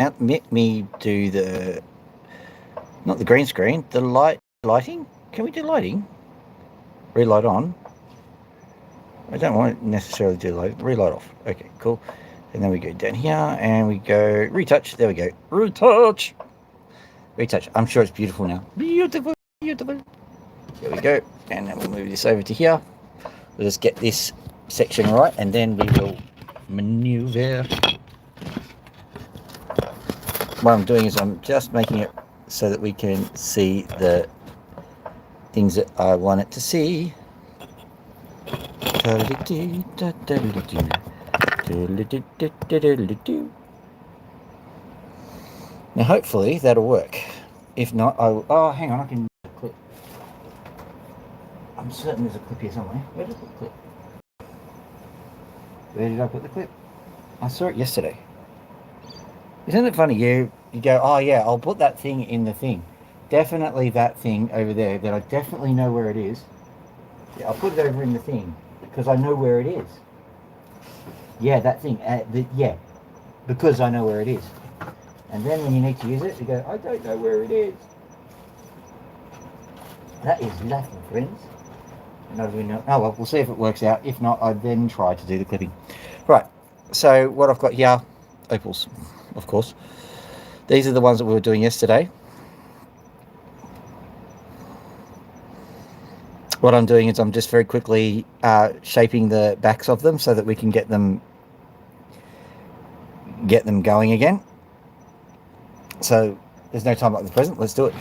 Let me do the, not the green screen, the lighting. Can we do lighting? Relight on. I don't want to necessarily do light. Relight off. Okay, cool. And then we go down here and we go retouch. There we go. Retouch. Retouch. I'm sure it's beautiful now. Beautiful, beautiful. There we go. And then we'll move this over to here. We'll just get this section right and then we will maneuver. What I'm doing is I'm just making it so that we can see the things that I want it to see. Now hopefully that'll work. If not, I will... Oh, hang on, I can clip. I'm certain there's a clip here somewhere. Where did I put the clip? Where did I put the clip? I saw it yesterday. Isn't it funny? You go, oh yeah, I'll put that thing in the thing. Definitely that thing over there that I definitely know where it is. Yeah, I'll put it over in the thing because I know where it is. Yeah, that thing. Yeah, because I know where it is. And then when you need to use it, you go, I don't know where it is. That is life, my friends. Not even know. Oh well, we'll see if it works out. If not, I then try to do the clipping. Right. So what I've got here, opals, of course. These are the ones that we were doing yesterday. What I'm doing is I'm just very quickly shaping the backs of them so that we can get them going again. So there's no time like the present. Let's do it.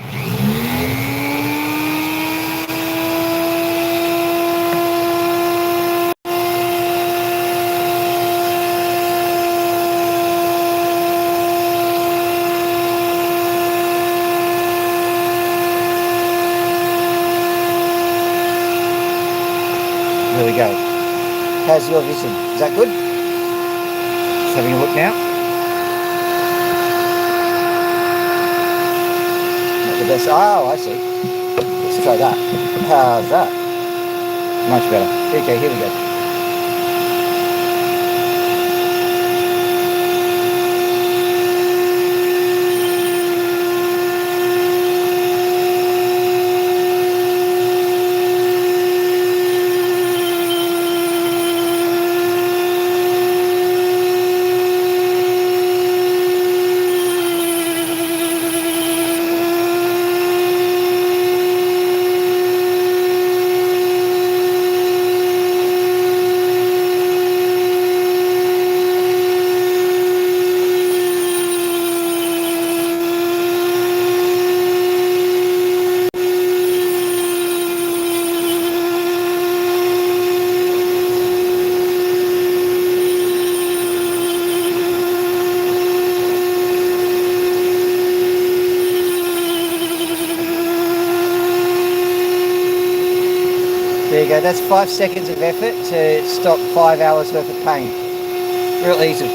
There we go. How's your vision? Is that good? Just having a look now. Not the best. Oh, I see. Let's try that. How's that? Much better. Okay, here we go. There you go, that's 5 seconds of effort to stop 5 hours worth of pain. Real easy.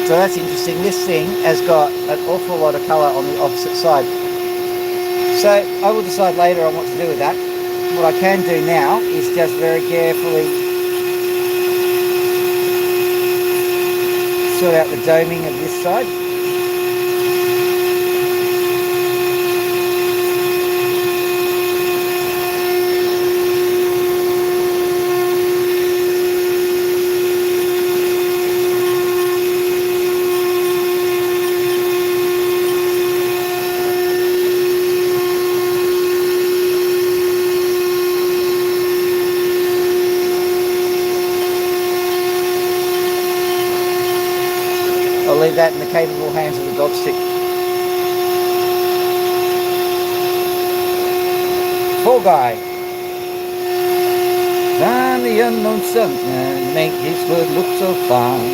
So that's interesting. This thing has got an awful lot of colour on the opposite side. So I will decide later on what to do with that. What I can do now is just very carefully sort out the doming of this side. leave that in the capable hands of the dog stick. Poor guy. I'm the unknown stuntman, make his wood look so fine.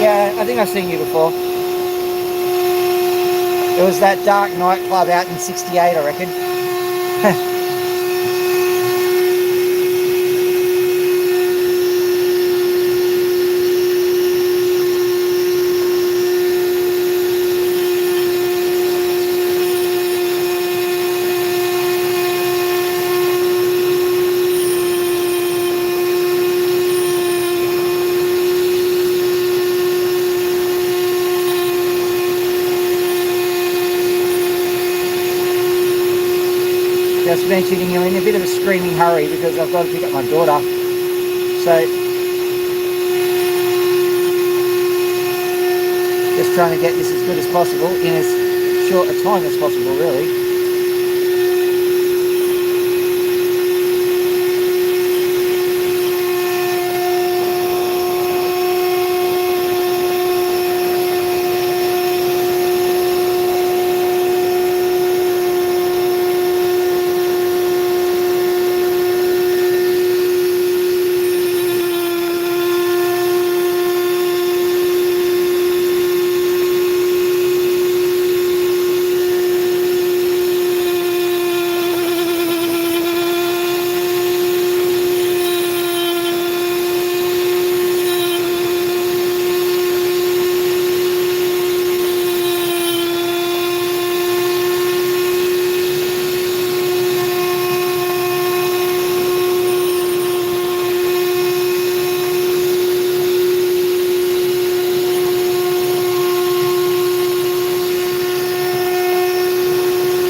Yeah, I think I've seen you before. It was that dark nightclub out in 68, I reckon. Just mentioning you're in a bit of a screaming hurry because I've got to pick up my daughter. So, just trying to get this as good as possible in as short a time as possible, really.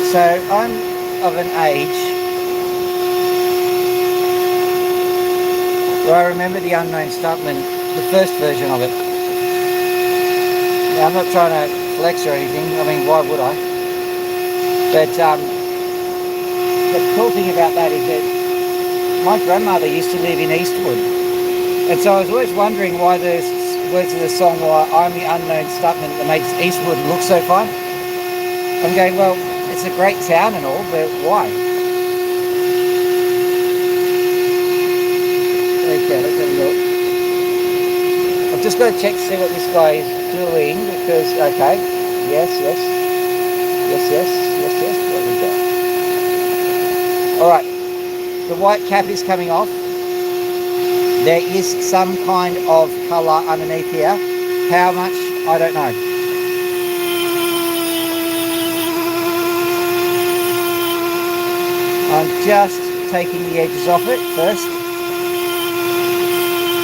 So I'm of an age where I remember the Unknown Stuntman, the first version of it. Now, I'm not trying to flex or anything, I mean, why would I? But the cool thing about that is that my grandmother used to live in Eastwood. And so I was always wondering why there's words of the song, why I'm the unknown stuntman that makes Eastwood look so fun. I'm going, well, it's a great town and all, but why? Okay, let's have a look. I've just got to check to see what this guy is doing because, okay, yes, what we got? Alright, the white cap is coming off. There is some kind of colour underneath here. How much, I don't know. I'm just taking the edges off it first.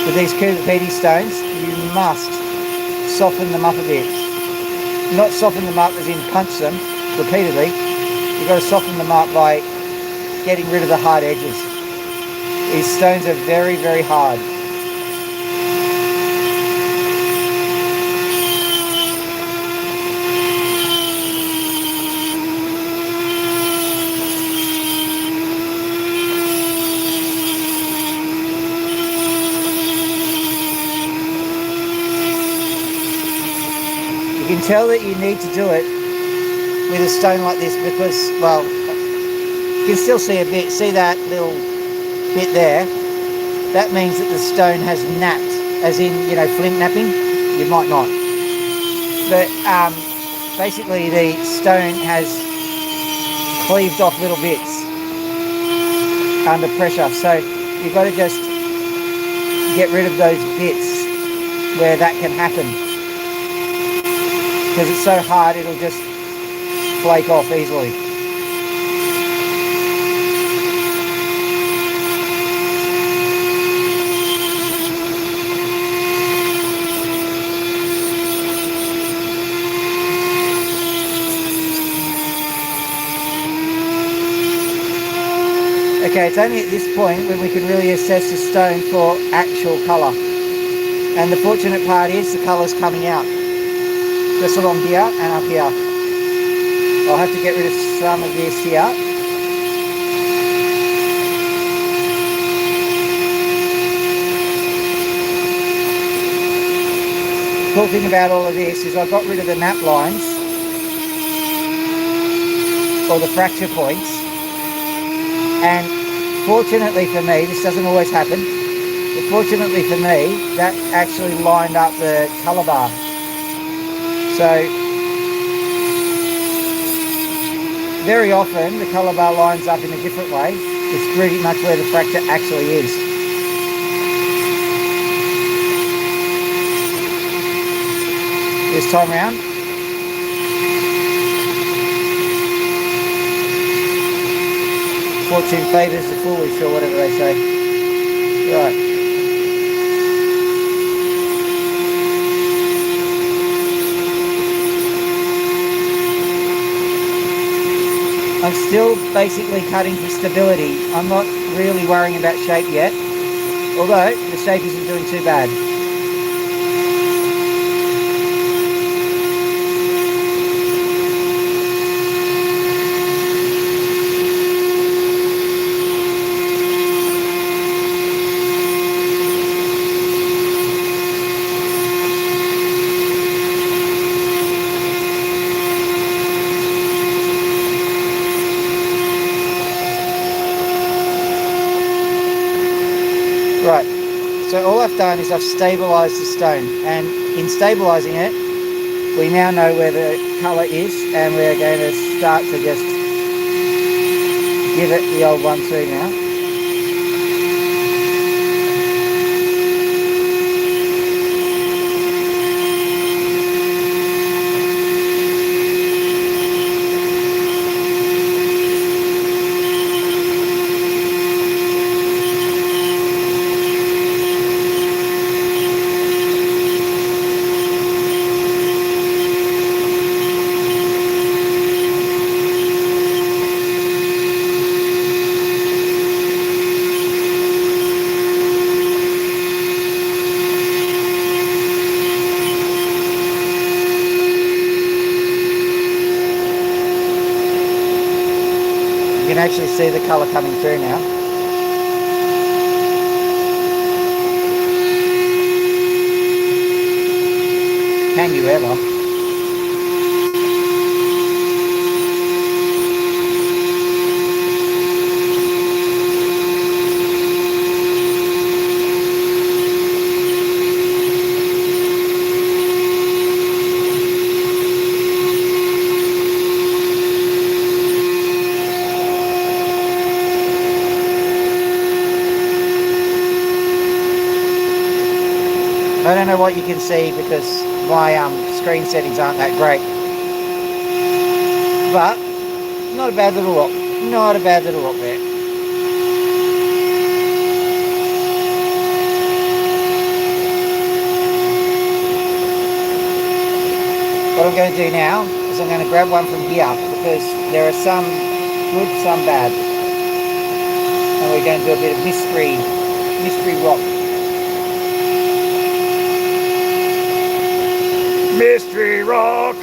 With these Cooper stones, you must soften them up a bit. Not soften them up as in punch them repeatedly. You've got to soften them up by getting rid of the hard edges. These stones are very, very hard. You can tell that you need to do it with a stone like this because, well, you can still see a bit. See that little bit there? That means that the stone has napped, as in, you know, flint napping. You might not. But basically the stone has cleaved off little bits under pressure. So you've got to just get rid of those bits where that can happen. Because it's so hard, it'll just flake off easily. Okay, it's only at this point when we can really assess the stone for actual colour. And the fortunate part is the colour's coming out. Just along here and up here. I'll have to get rid of some of this here. Cool thing about all of this is I got rid of the nap lines or the fracture points, and fortunately for me, this doesn't always happen, but fortunately for me, that actually lined up the colour bar. So very often the colour bar lines up in a different way. It's pretty much where the fracture actually is. This time round. Fortune favours the foolish, or whatever they say. Right. I'm still basically cutting for stability. I'm not really worrying about shape yet, although the shape isn't doing too bad. Right, so all I've done is I've stabilised the stone, and in stabilising it, we now know where the colour is, and we're going to start to just give it the old 1-2 now. You can actually see the colour coming through now. Can you ever? I don't know what you can see because my screen settings aren't that great, but not a bad little rock. Not a bad little rock there. What I'm going to do now is I'm going to grab one from here because there are some good, some bad, and we're going to do a bit of mystery rock. Mystery rock.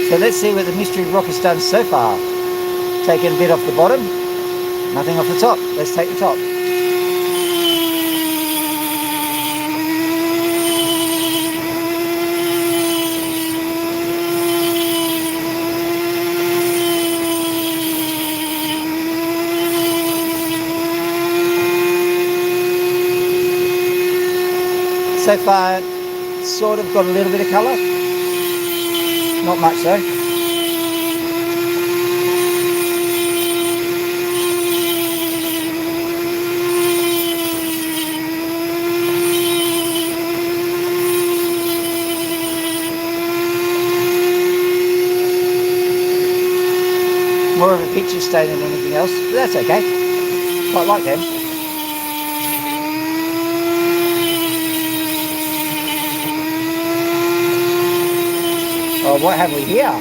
So let's see what the mystery rock has done so far. Taken a bit off the bottom, nothing off the top. Let's take the top. So far, sort of got a little bit of colour. Not much though. More of a picture stain than anything else, but that's okay. Quite like them. Oh, what have we here?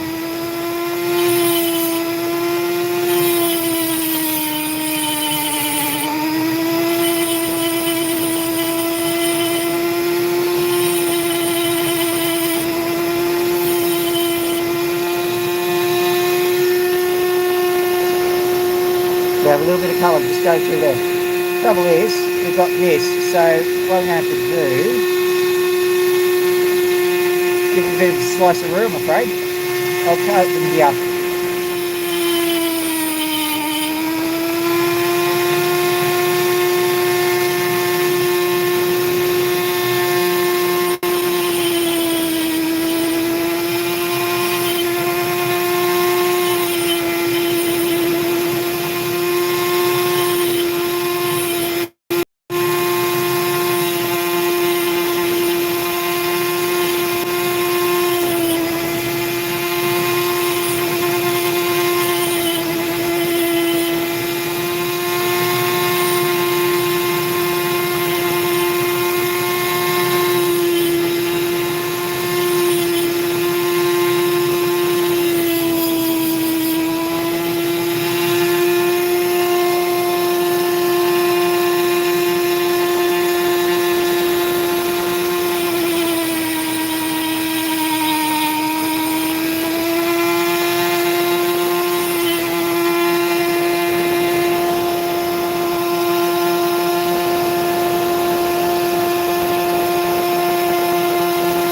We have a little bit of colour, just go through there. Trouble is, we've got this, so what I'm going to have to do, give it a bit of a slice of room, I'm afraid. I'll cut them here.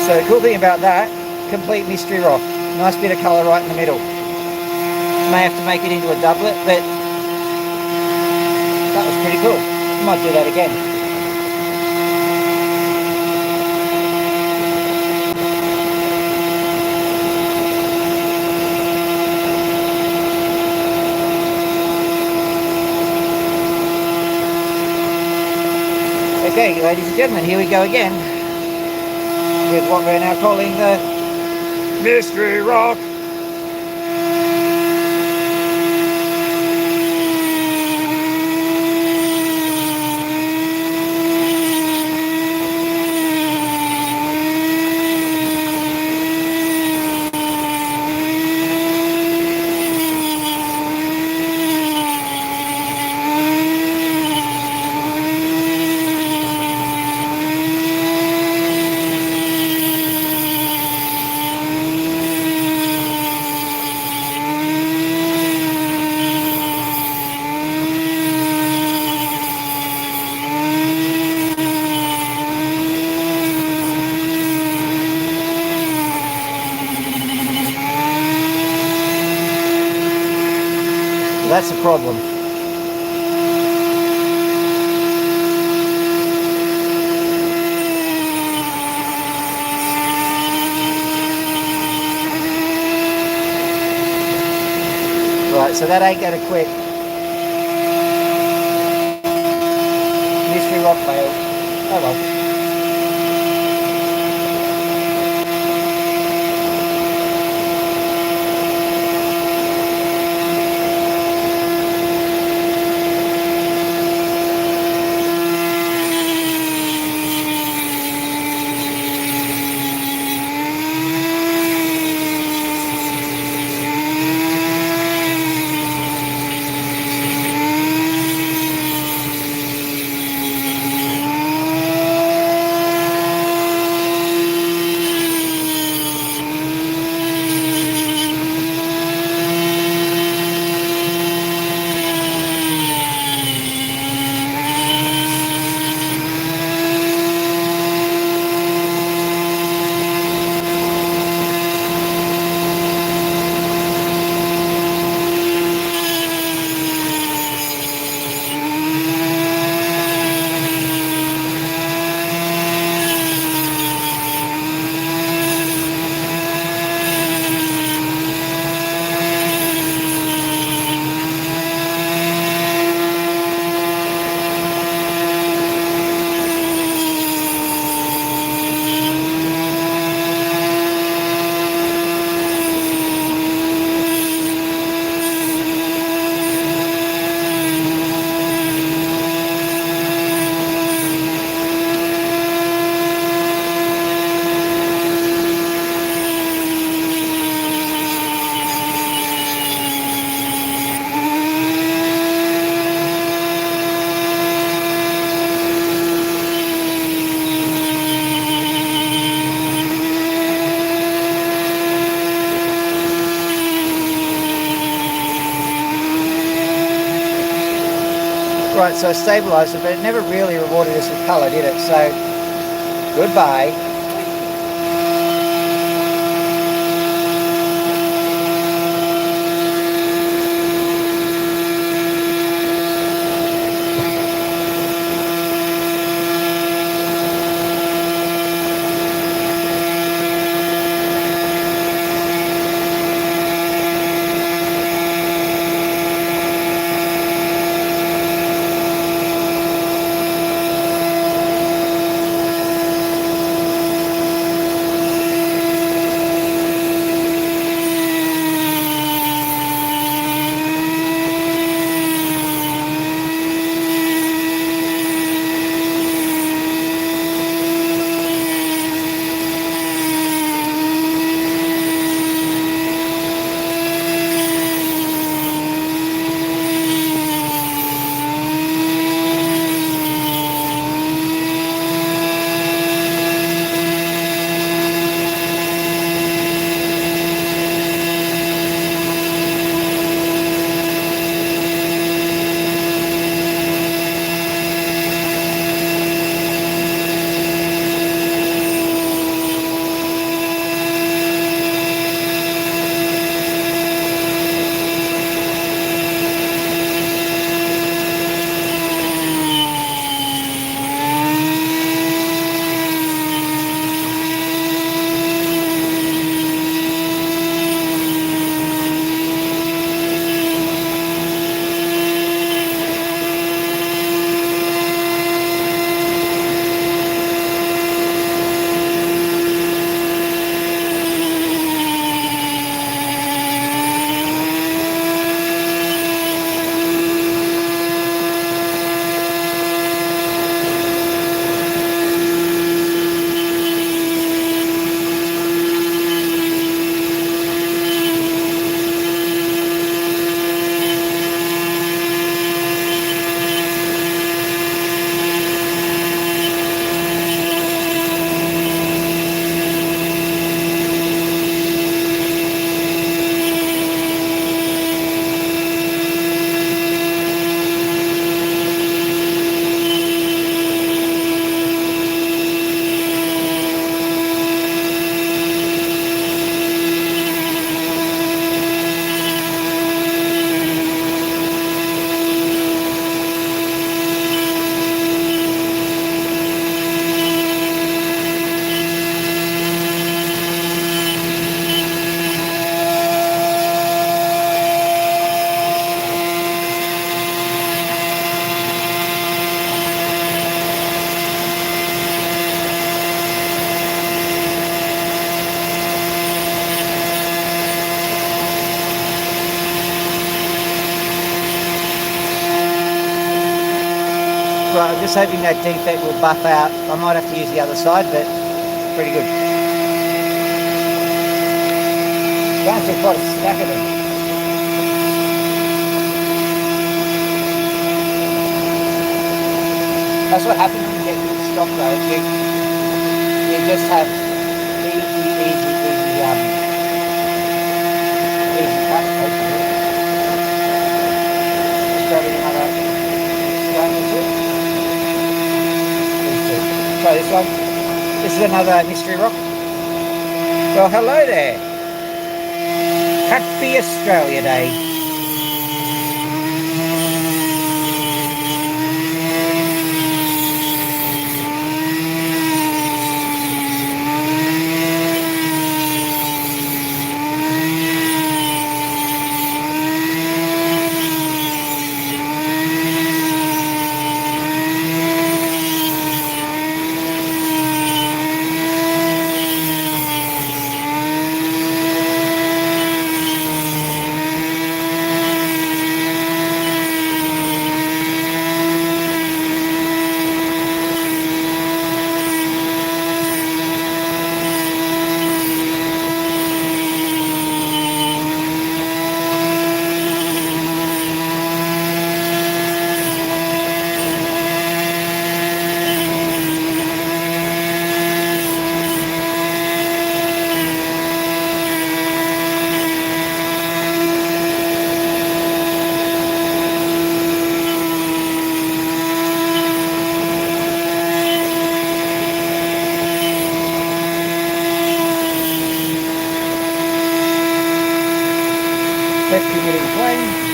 So the cool thing about that, complete mystery rock. Nice bit of colour right in the middle. May have to make it into a doublet, but that was pretty cool. Might do that again. Okay, ladies and gentlemen, here we go again with what we're now calling the mystery rock. That's the problem. Right, so that ain't gonna quit. Mystery rock failed. Oh well. Right, so I stabilised it, but it never really rewarded us with colour, did it? So, goodbye. Right, I'm just hoping that defect will buff out. I might have to use the other side, but it's pretty good. Going through quite a stack of them. That's what happens when you get good stock though. You just have easy cut. Just grabbing another stainless tip. Try this one. This is another mystery rock. Well, hello there. Happy Australia Day. Left emitting flame.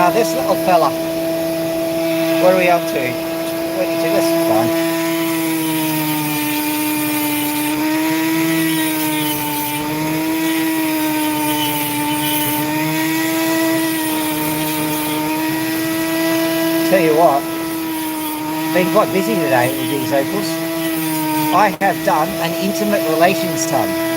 Now this little fella, what are we up to? 22, that's fine. Tell you what, been quite busy today with these Opals. I have done an intimate relations ton.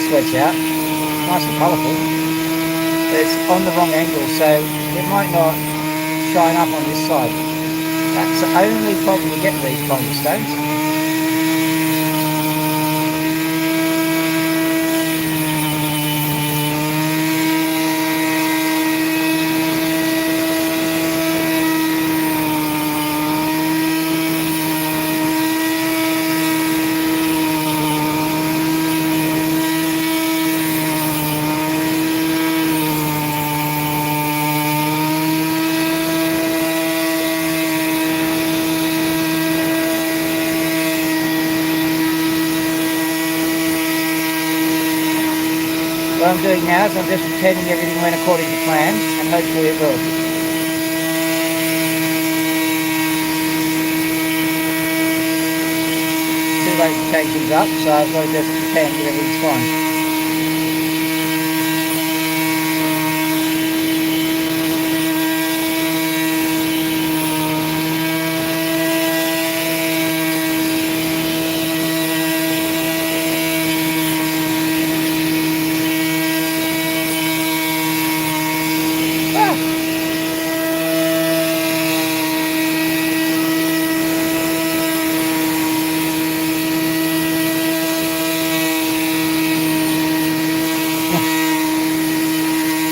this wedge out. Nice and colourful. But it's on the wrong angle, so it might not shine up on this side. That's the only problem you get with these kinds of stones. What I'm doing now is I'm just pretending everything went according to plan, and hopefully it will. Too late to change things up, so I've got to just pretend that everything's fine.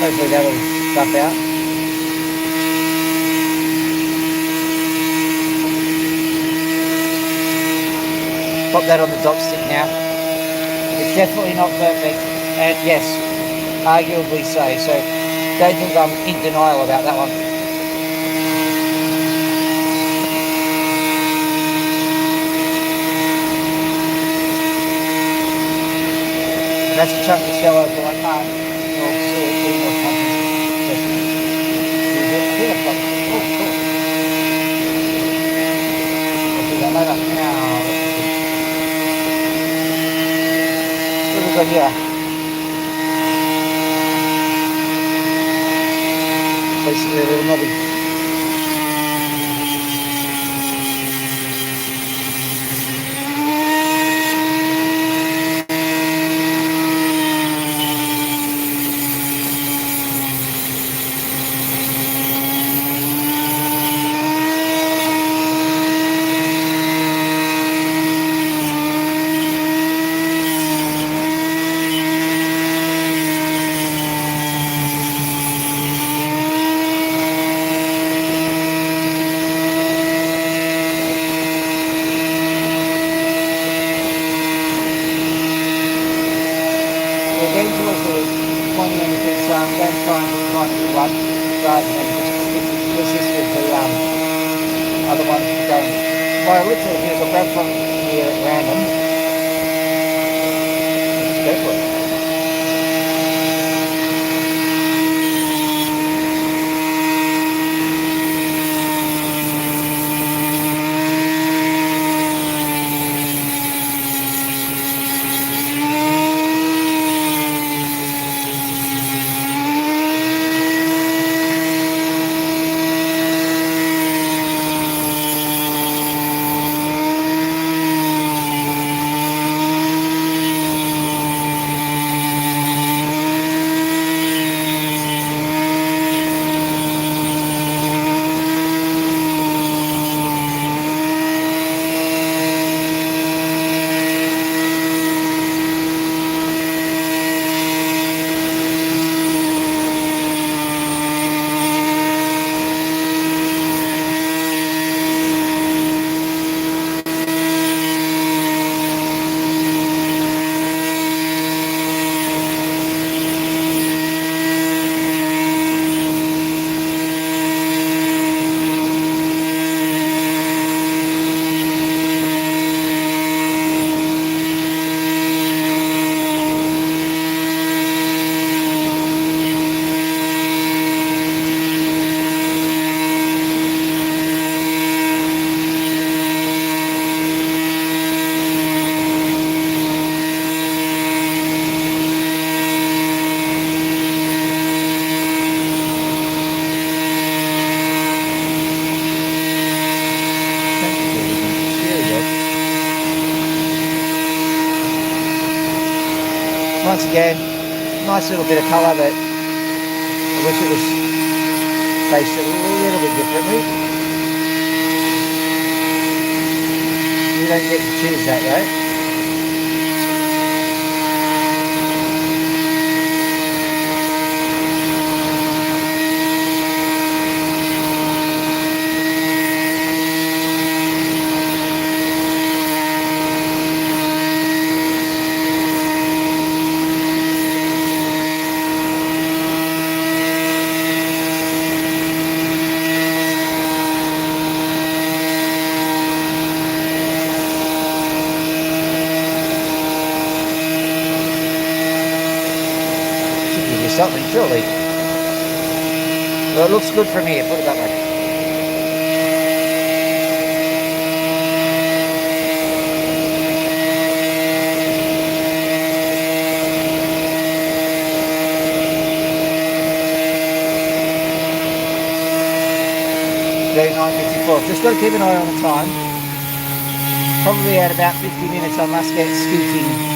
Hopefully that'll stuff out. Pop that on the dot stick now. It's definitely not perfect, and yes, arguably so. So don't think I'm in denial about that one. That's a chunk of shell over I can't. What have we got here? Basically a little knobby. Other ones going. What I literally do is I'll grab from here at random. Just go for it. Yeah, nice little bit of colour, but I wish it was faced a little bit differently. You don't get to choose that though. Something, surely. Well, it looks good from here, put it that way. Day 9:54. Just got to keep an eye on the time. Probably at about 50 minutes I must get scooting.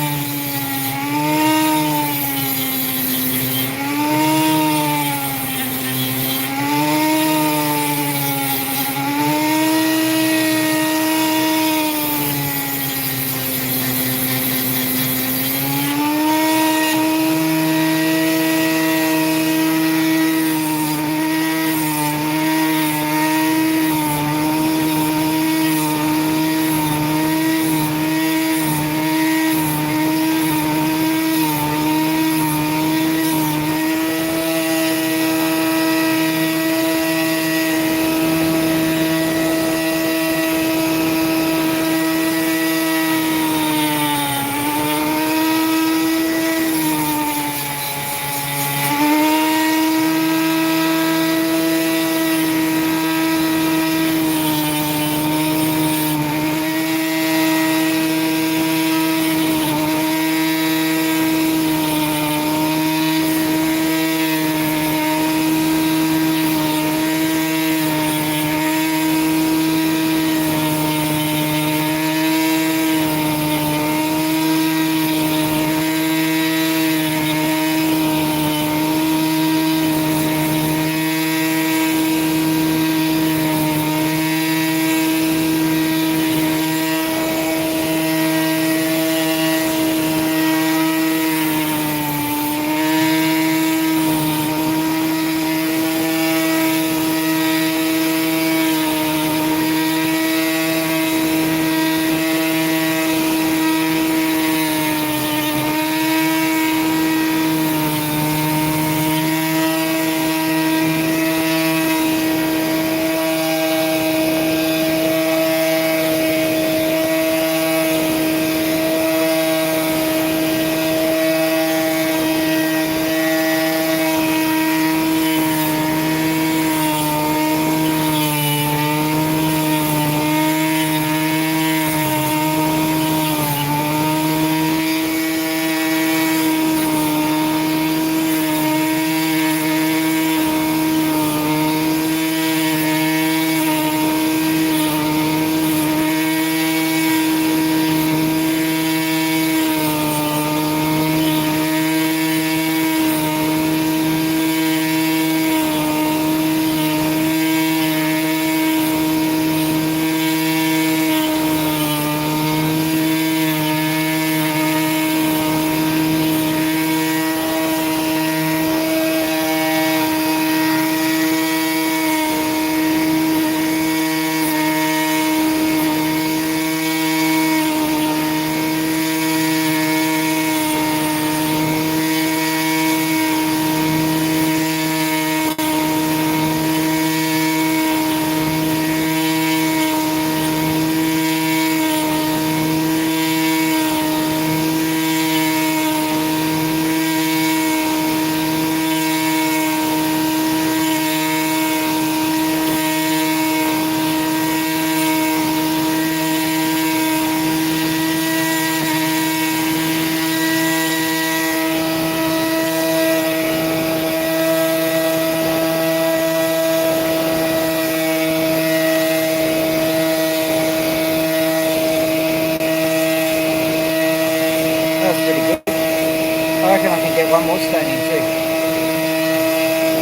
I can get one more stone in too.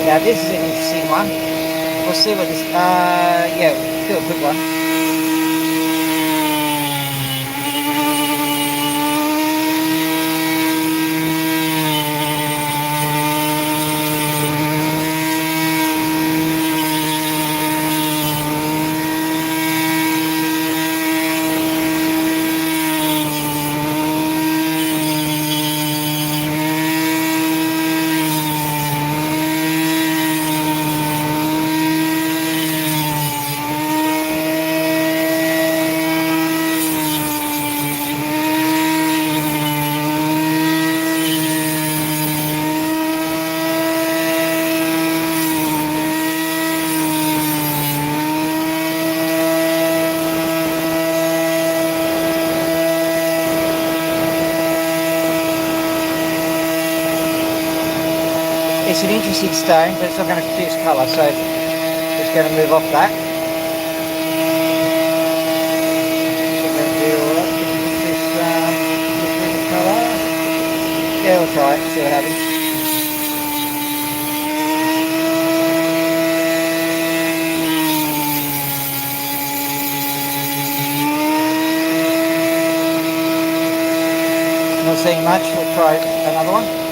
Now this is an interesting one. We'll see what this, yeah, do a quick one. It's an interesting stone, but it's not going to produce colour, so just going to move off that. We're going to do this colour. Yeah, we'll try it, see what happens. Not seeing much, we'll try another one.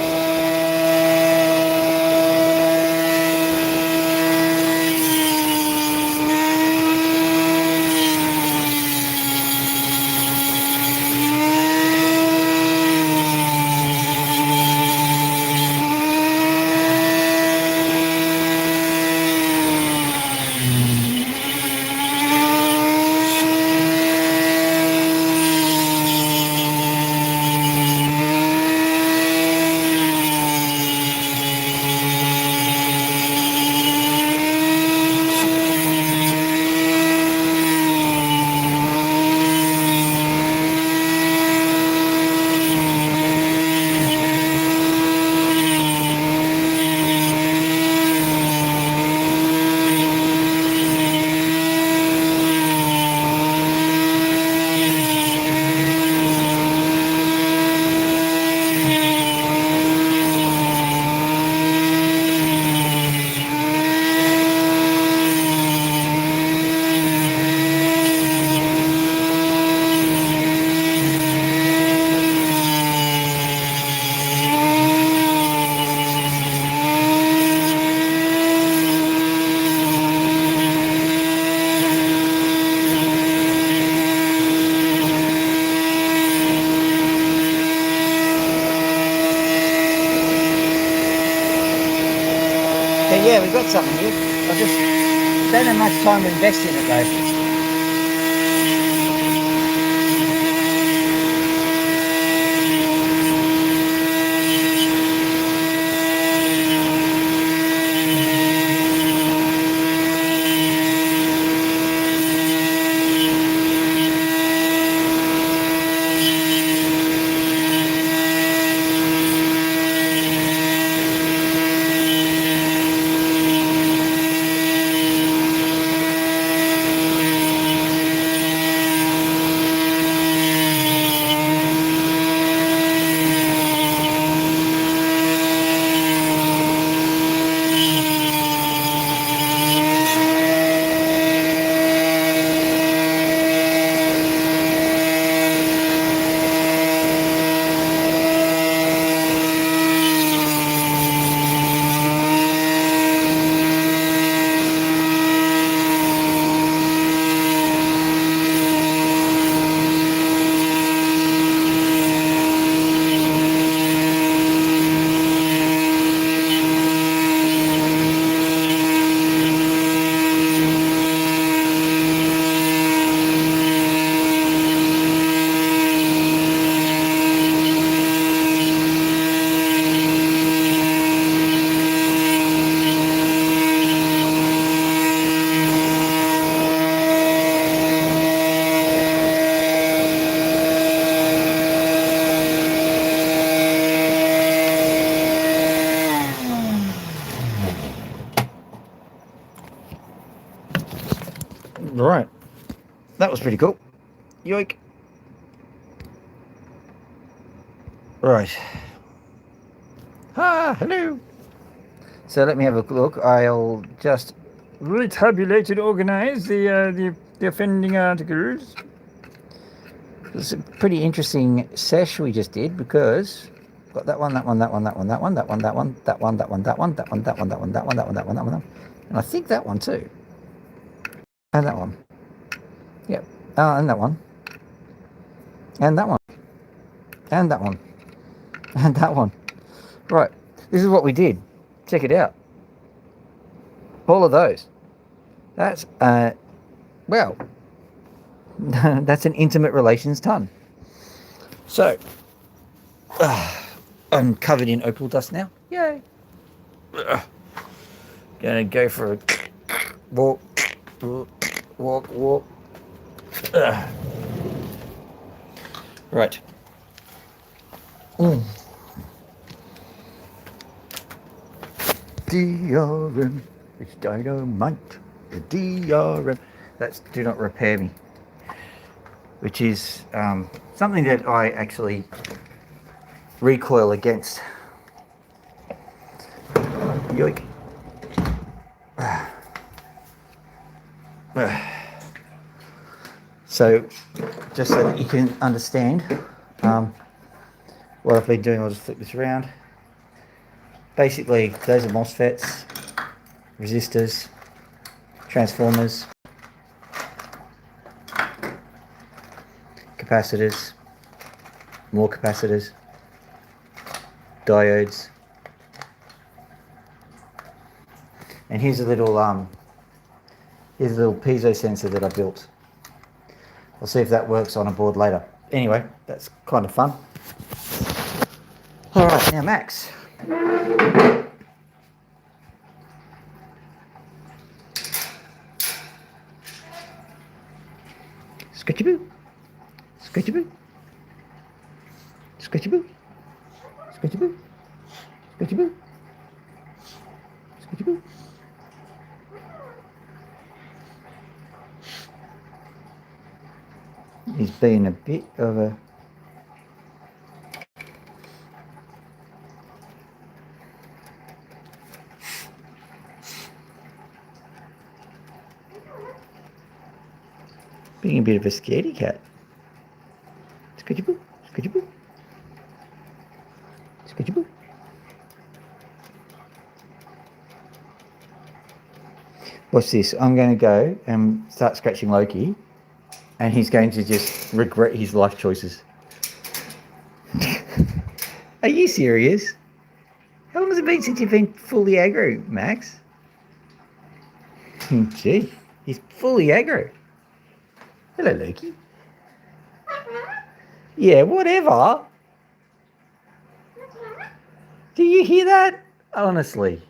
Yeah, we've got something here. I just don't have much time to invest in it though. Right, that was pretty cool. Yoink. Right. Hello. So let me have a look. I'll just retabulate and organize the offending articles. It's a pretty interesting sesh we just did because got that one, that one, that one, that one, that one, that one, that one, that one, that one, that one, that one, that one, that one, that one, that one, that one, that one, and I think that one too, and that one. Yep. And that one, and that one, and that one, and that one. Right. This is what we did. Check it out. All of those. That's well. That's an intimate relations ton. So, I'm covered in opal dust now. Yay. Gonna go for a walk, walk, walk. Right. DRM, it's dynamite. The DRM. That's do not repair me. Which is something that I actually recoil against. Yoink. So, just so that you can understand what I've been doing, I'll just flip this around. Basically, those are MOSFETs, resistors, transformers, capacitors, more capacitors, diodes, and here's a little piezo sensor that I built. I'll see if that works on a board later. Anyway, that's kind of fun. All right, now Max. Sketchy boo. Sketchy boo. Sketchy boo. Sketchy boo. Sketchy boo. Sketchy boo. He's being a bit of a scaredy cat. Sketchy boo. Sketchy boo. Sketchy boo. Watch this. I'm going to go and start scratching Loki, and he's going to just regret his life choices. Are you serious? How long has it been since you've been fully aggro, Max? Gee, he's fully aggro. Hello, Loki. Yeah, whatever. Do you hear that? Honestly.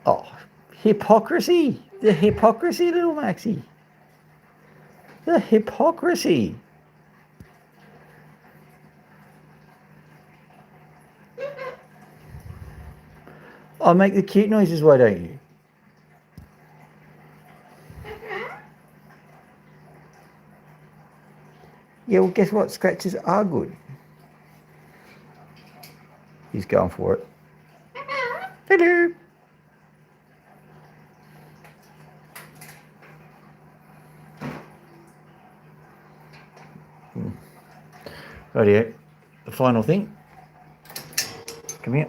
Oh, hypocrisy. The hypocrisy, little Maxie. The hypocrisy. I'll make the cute noises, why don't you? Yeah, well, guess what? Scratches are good. He's going for it. Hello. Rightio. The final thing. Come here.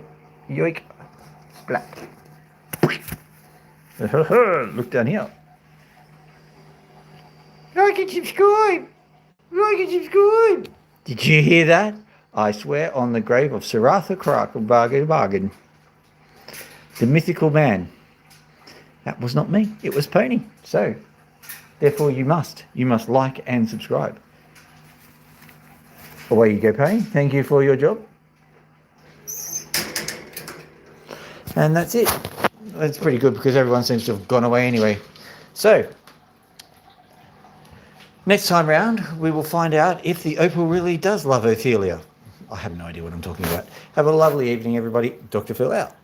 Yoink. Splat. Look down here. Like and subscribe. Like and subscribe. Did you hear that? I swear on the grave of Saratha Bargain. The mythical man. That was not me. It was Pony. So, therefore you must like and subscribe. Away you go, Pony. Thank you for your job. And that's it. That's pretty good because everyone seems to have gone away anyway. So, next time round, we will find out if the Opal really does love Ophelia. I have no idea what I'm talking about. Have a lovely evening, everybody. Dr. Phil out.